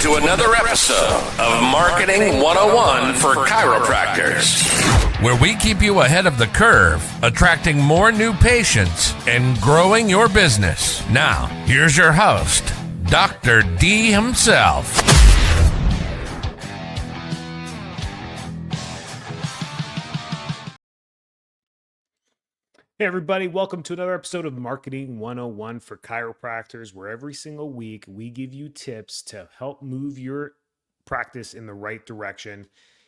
to another episode of Marketing 101 for Chiropractors, where we keep you ahead of the curve, attracting more new patients and growing your business. Now, here's your host, Dr. D himself. Hey everybody, welcome to another episode of Marketing 101 for Chiropractors, where every single week we give you tips to help move your practice in the right direction.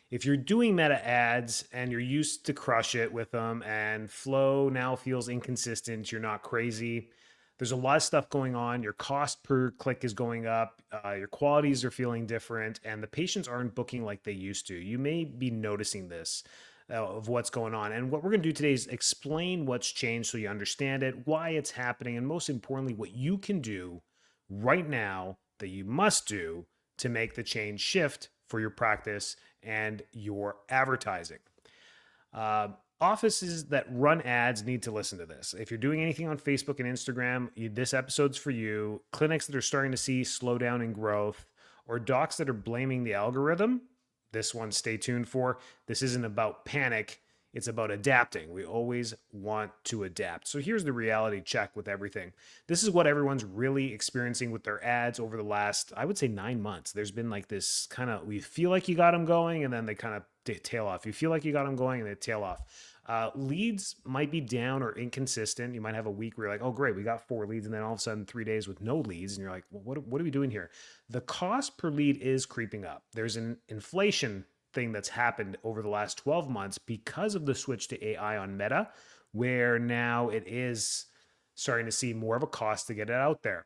If you're doing meta ads and you're used to crush it with them and flow now feels inconsistent, you're not crazy. There's a lot of stuff going on. Your cost per click is going up, your qualities are feeling different, and the patients aren't booking like they used to. You may be noticing this. Of what's going on. And what we're going to do today is explain what's changed so you understand it, why it's happening, and most importantly, what you can do right now that you must do to make the change shift for your practice and your advertising. Offices that run ads need to listen to this. If you're doing anything on Facebook and Instagram, this episode's for you. Clinics that are starting to see slowdown in growth, or docs that are blaming the algorithm, this one, stay tuned for. This isn't about panic. It's about adapting. We always want to adapt. So here's the reality check with everything. This is what everyone's really experiencing with their ads over the last, I would say, 9 months. There's been like this kind of, we feel like you got them going and then they kind of tail off. You feel like you got them going and they tail off. Leads might be down or inconsistent. You might have a week where you're like, oh, great, we got 4 leads. And then all of a sudden 3 days with no leads. And you're like, well, what are we doing here? The cost per lead is creeping up. There's an inflation thing that's happened over the last 12 months because of the switch to AI on Meta, where now it is starting to see more of a cost to get it out there.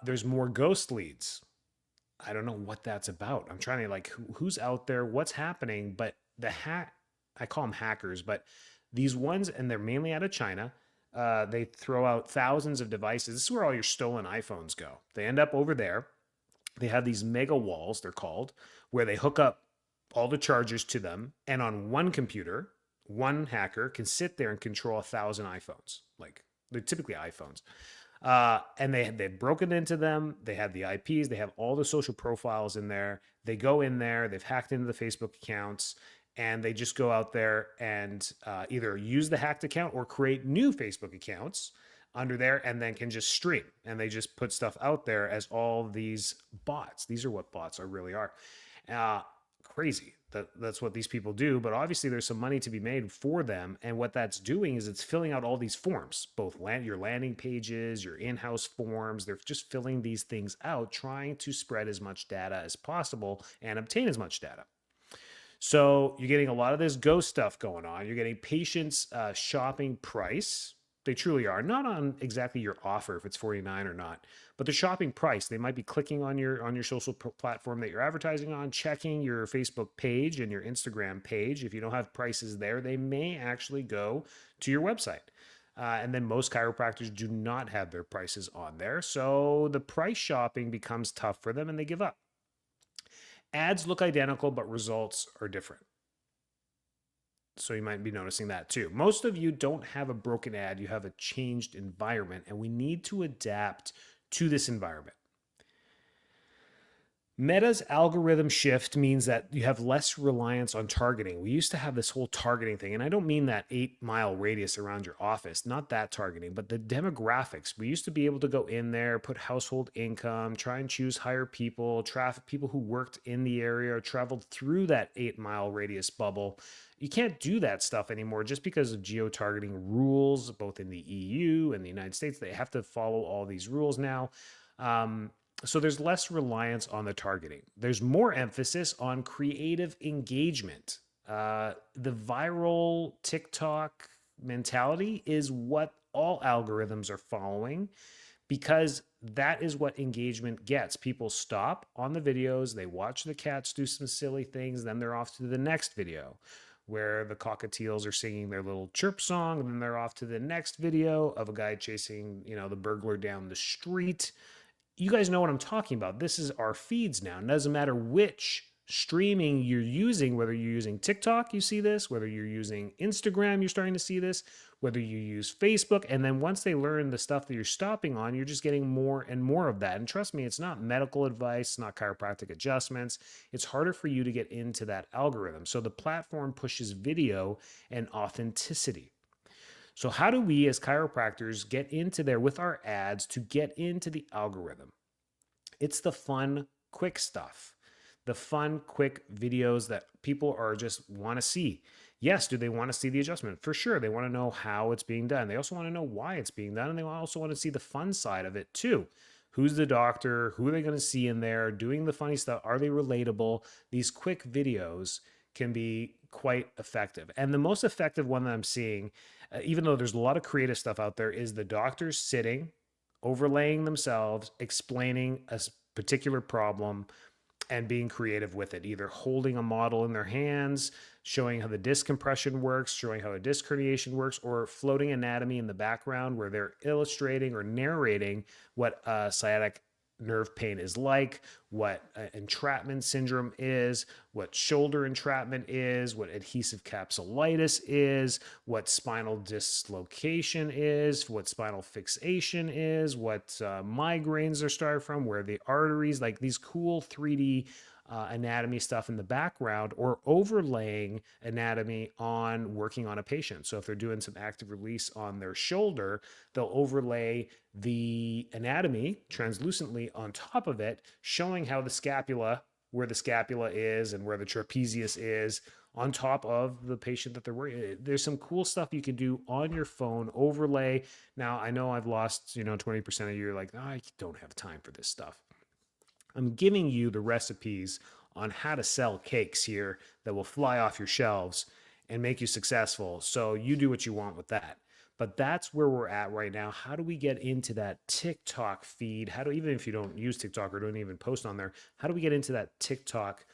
There's more ghost leads. I don't know what that's about. I'm trying to like, who's out there, what's happening, but I call them hackers, but these ones, and they're mainly out of China, they throw out thousands of devices. This is where all your stolen iPhones go. They end up over there. They have these mega walls, they're called, where they hook up all the chargers to them. And on one computer, one hacker can sit there and control 1,000 iPhones. Like, they're typically iPhones. And they've broken into them. They have the IPs. They have all the social profiles in there. They go in there. They've hacked into the Facebook accounts. And they just go out there and either use the hacked account or create new Facebook accounts under there and then can just stream. And they just put stuff out there as all these bots. These are what bots really are. Crazy. That's what these people do. But obviously there's some money to be made for them. And what that's doing is it's filling out all these forms, both your landing pages, your in-house forms. They're just filling these things out, trying to spread as much data as possible and obtain as much data. So you're getting a lot of this ghost stuff going on. You're getting patients shopping price. They truly are. Not on exactly your offer, if it's $49 or not, but the shopping price. They might be clicking on your social platform that you're advertising on, checking your Facebook page and your Instagram page. If you don't have prices there, they may actually go to your website. And then most chiropractors do not have their prices on there. So the price shopping becomes tough for them and they give up. Ads look identical, but results are different. So you might be noticing that too. Most of you don't have a broken ad. You have a changed environment, and we need to adapt to this environment. Meta's algorithm shift means that you have less reliance on targeting. We used to have this whole targeting thing, and I don't mean that 8-mile radius around your office, not that targeting, but the demographics. We used to be able to go in there, put household income, try and choose higher people, traffic people who worked in the area or traveled through that 8-mile radius bubble. You can't do that stuff anymore just because of geo-targeting rules, both in the EU and the United States. They have to follow all these rules now. So there's less reliance on the targeting. There's more emphasis on creative engagement. The viral TikTok mentality is what all algorithms are following because that is what engagement gets. People stop on the videos, they watch the cats do some silly things, then they're off to the next video where the cockatiels are singing their little chirp song, and then they're off to the next video of a guy chasing, the burglar down the street. You guys know what I'm talking about. This is our feeds now. It doesn't matter which streaming you're using, whether you're using TikTok, you see this, whether you're using Instagram, you're starting to see this, whether you use Facebook. And then once they learn the stuff that you're stopping on, you're just getting more and more of that. And trust me, it's not medical advice, it's not chiropractic adjustments. It's harder for you to get into that algorithm. So the platform pushes video and authenticity. So how do we as chiropractors get into there with our ads to get into the algorithm? It's the fun, quick stuff. The fun, quick videos that people are just want to see. Yes, do they want to see the adjustment? For sure. They want to know how it's being done. They also want to know why it's being done. And they also want to see the fun side of it too. Who's the doctor? Who are they going to see in there? Doing the funny stuff? Are they relatable? These quick videos can be quite effective. And the most effective one that I'm seeing, even though there's a lot of creative stuff out there, is the doctors sitting, overlaying themselves, explaining a particular problem, and being creative with it, either holding a model in their hands, showing how the disc compression works, showing how a disc herniation works, or floating anatomy in the background where they're illustrating or narrating what sciatic nerve pain is like, what entrapment syndrome is, what shoulder entrapment is, what adhesive capsulitis is, what spinal dislocation is, what spinal fixation is, what migraines are started from, where the arteries, like these cool 3D anatomy stuff in the background, or overlaying anatomy on working on a patient. So if they're doing some active release on their shoulder, they'll overlay the anatomy translucently on top of it, showing how the scapula, where the scapula is and where the trapezius is, on top of the patient that they're working. There's some cool stuff you can do on your phone, overlay. Now, I know I've lost, 20% of you. You're like, oh, I don't have time for this stuff. I'm giving you the recipes on how to sell cakes here that will fly off your shelves and make you successful. So you do what you want with that. But that's where we're at right now. How do we get into that TikTok feed? Even if you don't use TikTok or don't even post on there, how do we get into that TikTok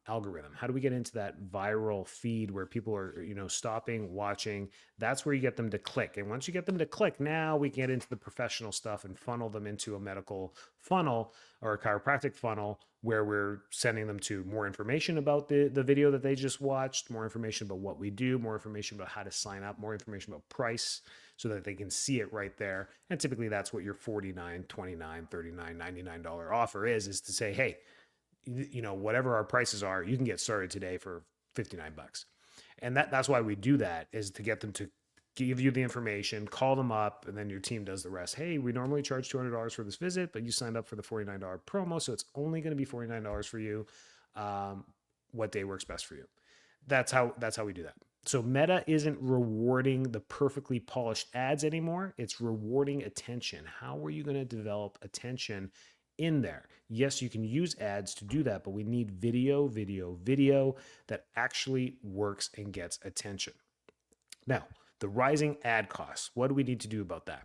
algorithm? How do we get into that viral feed where people are, stopping, watching? That's where you get them to click. And once you get them to click, now we get into the professional stuff and funnel them into a medical funnel or a chiropractic funnel where we're sending them to more information about the video that they just watched, more information about what we do, more information about how to sign up, more information about price so that they can see it right there. And typically that's what your $49, $29, $39, $99 offer is to say, hey, whatever our prices are, you can get started today for $59. And that's why we do that, is to get them to give you the information, call them up, and then your team does the rest. Hey, we normally charge $200 for this visit, but you signed up for the $49 promo, so it's only going to be $49 for you. What day works best for you? That's how we do that. So Meta isn't rewarding the perfectly polished ads anymore. It's rewarding attention. How are you going to develop attention in there? Yes, you can use ads to do that, but we need video that actually works and gets attention. Now, the rising ad costs. What do we need to do about that?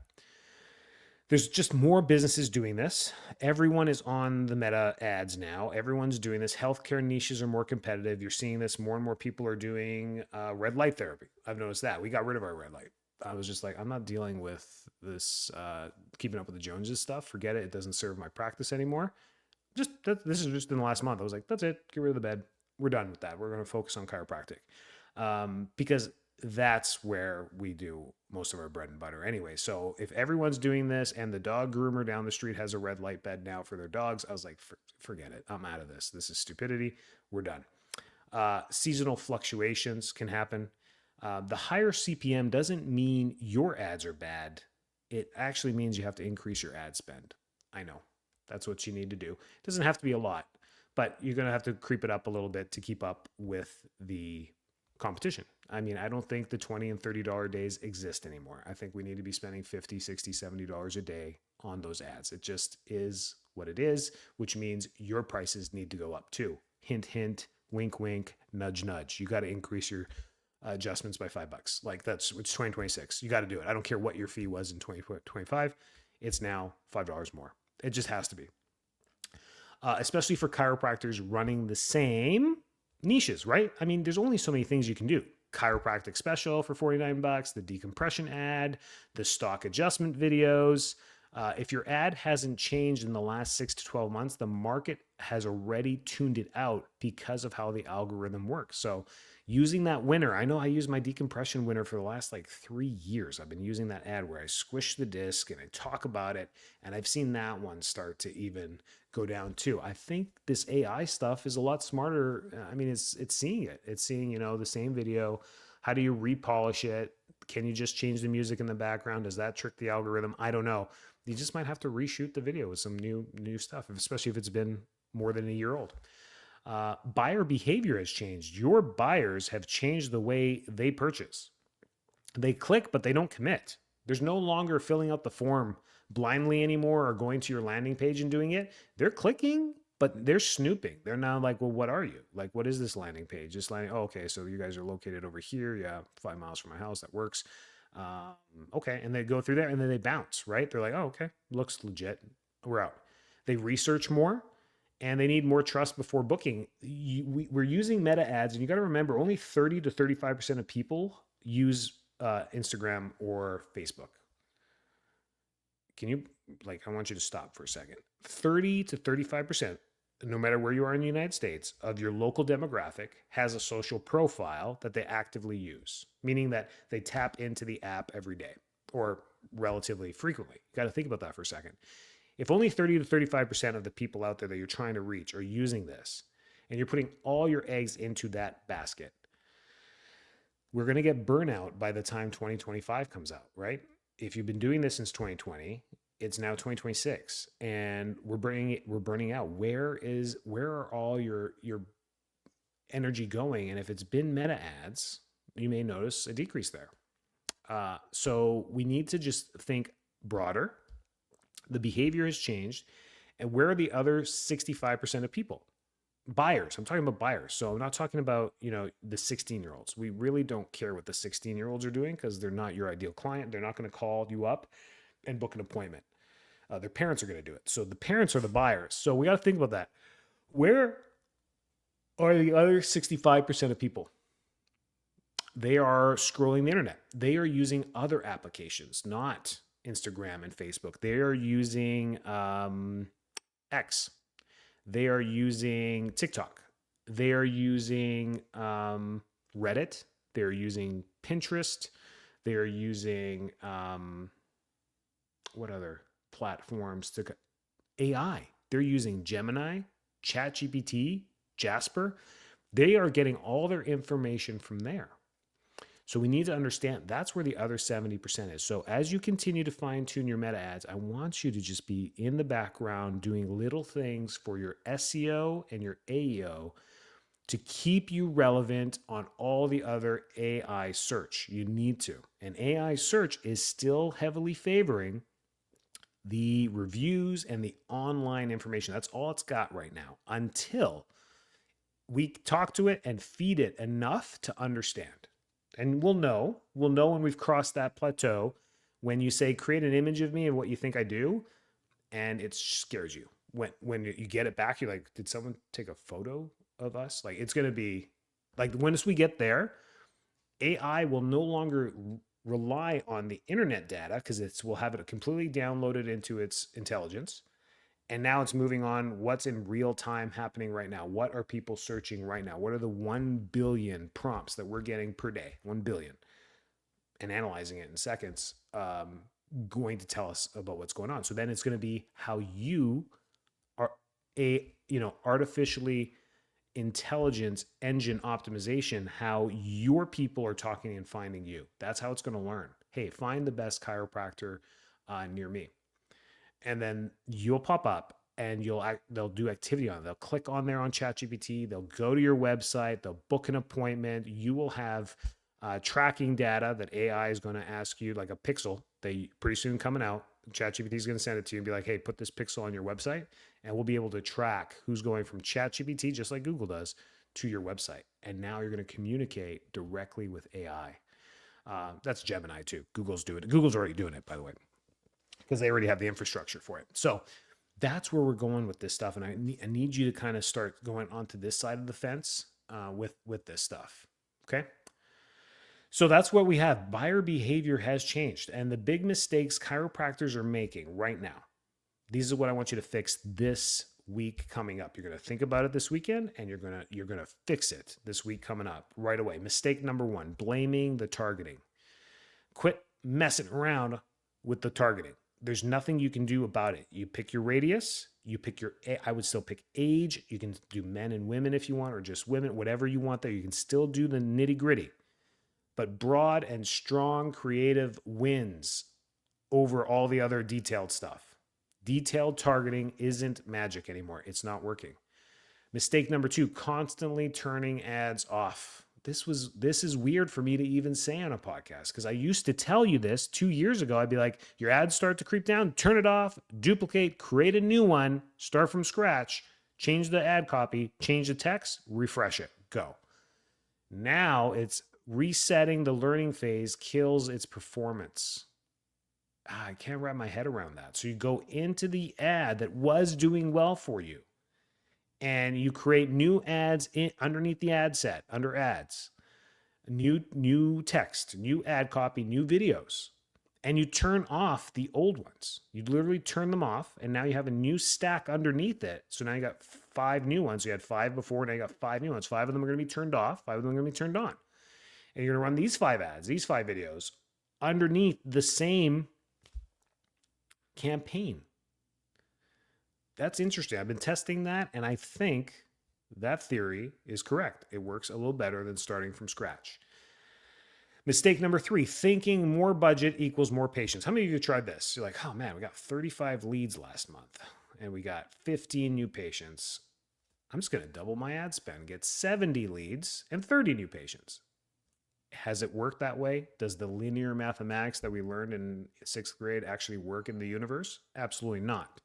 There's just more businesses doing this. Everyone is on the Meta ads now. Everyone's doing this. Healthcare niches are more competitive. You're seeing this. More and more people are doing red light therapy. I've noticed that. We got rid of our red light. I was just like, I'm not dealing with this keeping up with the Joneses stuff. Forget it. It doesn't serve my practice anymore. This is just in the last month. I was like, that's it. Get rid of the bed. We're done with that. We're going to focus on chiropractic because that's where we do most of our bread and butter anyway. So if everyone's doing this and the dog groomer down the street has a red light bed now for their dogs, I was like, forget it. I'm out of this. This is stupidity. We're done. Seasonal fluctuations can happen. The higher CPM doesn't mean your ads are bad. It actually means you have to increase your ad spend. I know that's what you need to do. It doesn't have to be a lot, but you're going to have to creep it up a little bit to keep up with the competition. I mean, I don't think the $20 and $30 days exist anymore. I think we need to be spending $50, $60, $70 a day on those ads. It just is what it is, which means your prices need to go up too. Hint, hint, wink, wink, nudge, nudge. You got to increase your adjustments by $5. Like it's 2026. You got to do it. I don't care what your fee was in 2025. It's now $5 more. It just has to be. Especially for chiropractors running the same niches, right? I mean, there's only so many things you can do. Chiropractic special for $49, the decompression ad, the stock adjustment videos, If your ad hasn't changed in the last 6 to 12 months, the market has already tuned it out because of how the algorithm works. So using that winner, I know I use my decompression winner for the last like 3 years. I've been using that ad where I squish the disc and I talk about it, and I've seen that one start to even go down too. I think this AI stuff is a lot smarter. I mean, it's seeing it. It's seeing, the same video. How do you repolish it? Can you just change the music in the background? Does that trick the algorithm? I don't know. You just might have to reshoot the video with some new stuff, especially if it's been more than a year old. Buyer behavior has changed. Your buyers have changed the way they purchase. They click, but they don't commit. There's no longer filling out the form blindly anymore or going to your landing page and doing it. They're clicking, but they're snooping. They're now like, well, what are you? Like, what is this landing page? This landing, oh, okay, so you guys are located over here. Yeah, 5 miles from my house. That works. Okay. And they go through there and then they bounce, right? They're like, oh, okay, looks legit. We're out. They research more and they need more trust before booking. We're using meta ads, and you got to remember only 30 to 35% of people use Instagram or Facebook. Can you, I want you to stop for a second. 30 to 35%, no matter where you are in the United States, of your local demographic has a social profile that they actively use, meaning that they tap into the app every day or relatively frequently. You got to think about that for a second. If only 30 to 35% of the people out there that you're trying to reach are using this, and you're putting all your eggs into that basket, we're going to get burnout by the time 2025 comes out, right? If you've been doing this since 2020, it's now 2026 and we're burning out. Where are all your energy going? And if it's been meta ads, you may notice a decrease there. So we need to just think broader. The behavior has changed. And where are the other 65% of people? Buyers. I'm talking about buyers. So I'm not talking about, the 16-year-olds. We really don't care what the 16-year-olds are doing because they're not your ideal client. They're not going to call you up and book an appointment. Their parents are going to do it. So the parents are the buyers. So we got to think about that. Where are the other 65% of people? They are scrolling the internet. They are using other applications, not Instagram and Facebook. They are using X. They are using TikTok. They are using Reddit. They're using Pinterest. They're using what other platforms? AI. They're using Gemini, ChatGPT, Jasper. They are getting all their information from there. So we need to understand that's where the other 70% is. So as you continue to fine tune your meta ads, I want you to just be in the background doing little things for your SEO and your AEO to keep you relevant on all the other AI search. You need to. And AI search is still heavily favoring the reviews and the online information. That's all it's got right now until we talk to it and feed it enough to understand. And we'll know when we've crossed that plateau when you say, create an image of me and what you think I do, and it scares you. When you get it back, you're like, did someone take a photo of us? Like, it's going to be like, once we get there, AI will no longer rely on the internet data because we'll have it completely downloaded into its intelligence. And now it's moving on what's in real time happening right now. What are people searching right now? What are the 1 billion prompts that we're getting per day? 1 billion. And analyzing it in seconds, going to tell us about what's going on. So then it's going to be how you are artificially intelligence engine optimization, how your people are talking and finding you. That's how it's going to learn. Hey, find the best chiropractor near me. And then you'll pop up and they'll do activity on it. They'll click on there on ChatGPT. They'll go to your website. They'll book an appointment. You will have tracking data that AI is going to ask you, like a pixel. They pretty soon coming out. ChatGPT is going to send it to you and be like, hey, put this pixel on your website. And we'll be able to track who's going from ChatGPT, just like Google does, to your website. And now you're going to communicate directly with AI. That's Gemini too. Google's doing it. Google's already doing it, by the way, because they already have the infrastructure for it. So that's where we're going with this stuff. And I need you to kind of start going onto this side of the fence with this stuff. Okay. So that's what we have. Buyer behavior has changed. And the big mistakes chiropractors are making right now, these are what I want you to fix this week coming up. You're going to think about it this weekend, and you're going to fix it this week coming up right away. Mistake number 1, blaming the targeting. Quit messing around with the targeting. There's nothing you can do about it. You pick your radius, I would still pick age. You can do men and women if you want, or just women, whatever you want there. You can still do the nitty gritty. But broad and strong creative wins over all the other detailed stuff. Detailed targeting isn't magic anymore. It's not working. Mistake number 2, constantly turning ads off. This is weird for me to even say on a podcast, because I used to tell you this 2 years ago. I'd be like, your ads start to creep down, turn it off, duplicate, create a new one, start from scratch, change the ad copy, change the text, refresh it, go. Now it's resetting the learning phase kills its performance. I can't wrap my head around that. So you go into the ad that was doing well for you, and you create new ads underneath the ad set, under ads, new text, new ad copy, new videos, and you turn off the old ones. You literally turn them off, and now you have a new stack underneath it. So now you got 5 new ones. You had 5 before, now you got 5 new ones. 5 of them are going to be turned off, 5 of them are going to be turned on. And you're going to run these 5 ads, these 5 videos underneath the same campaign. That's interesting. I've been testing that, and I think that theory is correct. It works a little better than starting from scratch. Mistake number 3, thinking more budget equals more patients. How many of you tried this? You're like, oh man, we got 35 leads last month, and we got 15 new patients. I'm just going to double my ad spend, get 70 leads and 30 new patients. Has it worked that way? Does the linear mathematics that we learned in 6th grade actually work in the universe? Absolutely not.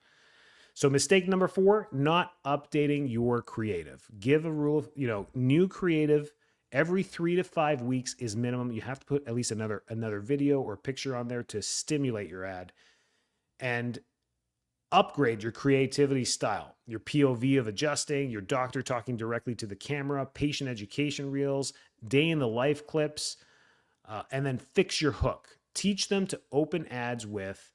So mistake number 4, not updating your creative. Give a rule of, new creative every 3 to 5 weeks is minimum. You have to put at least another video or picture on there to stimulate your ad, and upgrade your creativity style, your POV of adjusting, your doctor talking directly to the camera, patient education reels, day in the life clips, and then fix your hook. Teach them to open ads with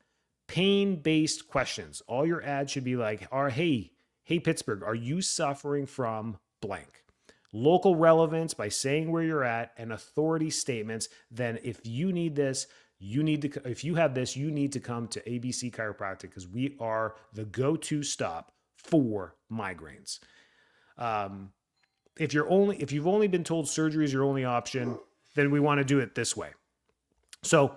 pain-based questions. All your ads should be like, hey Pittsburgh, are you suffering from blank? Local relevance by saying where you're at, and authority statements. Then if you need this, if you have this, you need to come to ABC Chiropractic, because we are the go-to stop for migraines. If you've only been told surgery is your only option, then we want to do it this way. So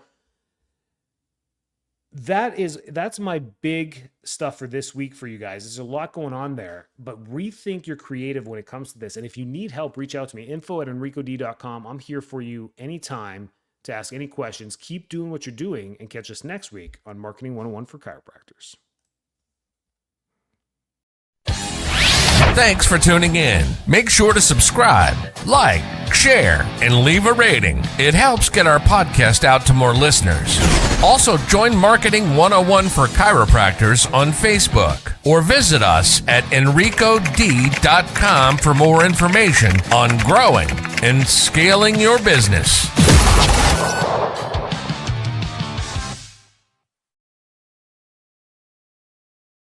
that's my big stuff for this week for you guys. There's a lot going on there, but rethink your creative when it comes to this. And if you need help, reach out to me, info@enricod.com. I'm here for you anytime to ask any questions. Keep doing what you're doing, and catch us next week on Marketing 101 for Chiropractors. Thanks for tuning in. Make sure to subscribe, like, share, and leave a rating. It helps get our podcast out to more listeners. Also, join Marketing 101 for Chiropractors on Facebook, or visit us at enricod.com for more information on growing and scaling your business.